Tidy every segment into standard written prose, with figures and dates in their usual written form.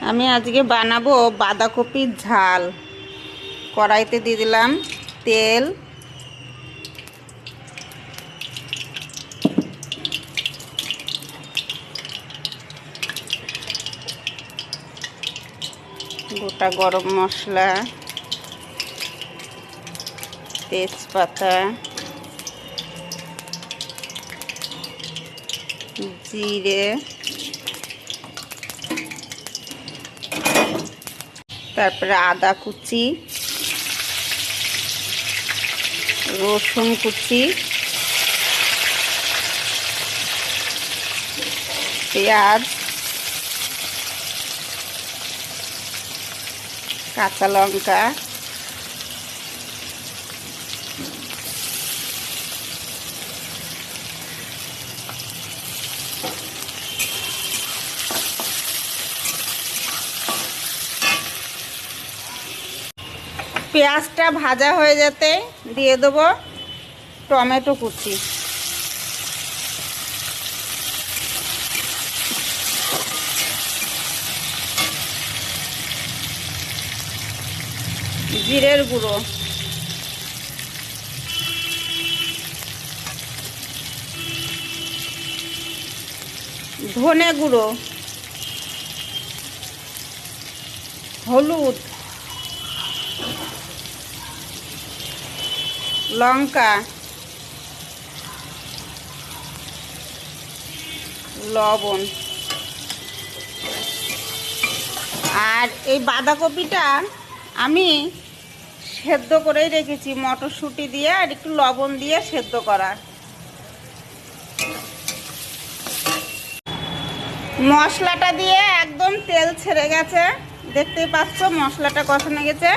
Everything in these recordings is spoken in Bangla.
আমি আজকে বানাবো বাঁধাকপির ঝাল। কড়াইতে দিয়ে দিলাম তেল, গোটা গরম মশলা, তেজপাতা, জিরে, তারপরে আদা কুচি, রসুন কুচি, পেঁয়াজ, কাঁচা লঙ্কা, পেঁয়াজটা ভাজা হয়ে যেতে দিয়ে দেবো টমেটো কুচি, জিরের গুঁড়ো, ধনে গুঁড়ো, হলুদ, লঙ্কা, লবণ। আর এই বাঁধাকপিটা আমি সেদ্ধ করেই রেখেছি, মটরশুঁটি দিয়ে আর একটু লবণ দিয়ে সেদ্ধ করা। মশলাটা দিয়ে একদম তেল ছেড়ে গেছে, দেখতেই পাচ্ছ মশলাটা কষানো গেছে।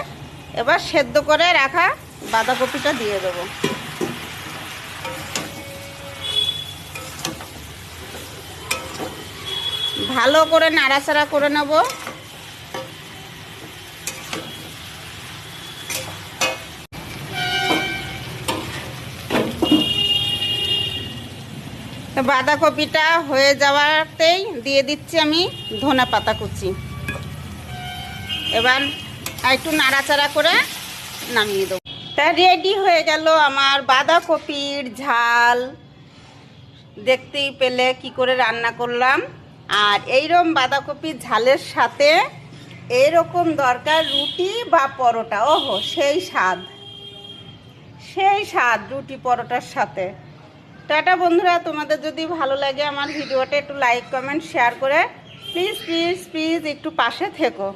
এবার সেদ্ধ করে রাখা বাঁধাকপিটা দিয়ে দেবো। ভালো করে নাড়াচাড়া করে নেব। বাঁধাকপিটা হয়ে যাওয়াতেই দিয়ে দিচ্ছি আমি ধনেপাতা কুচি। এবার একটু নাড়াচাড়া করে নামিয়ে দেবো। তা রেডি হয়ে গেল আমার বাঁধাকপির ঝাল। দেখতেই পেলে কি করে রান্না করলাম। আর এইরকম বাঁধাকপির ঝালের সাথে এইরকম দরকার রুটি বা পরোটা। ওহো, সেই স্বাদ, সেই স্বাদ রুটি পরোটার সাথে। টাটা বন্ধুরা, তোমাদের যদি ভালো লাগে আমার ভিডিওটা একটু লাইক কমেন্ট শেয়ার করে প্লিজ প্লিজ প্লিজ একটু পাশে থেকো।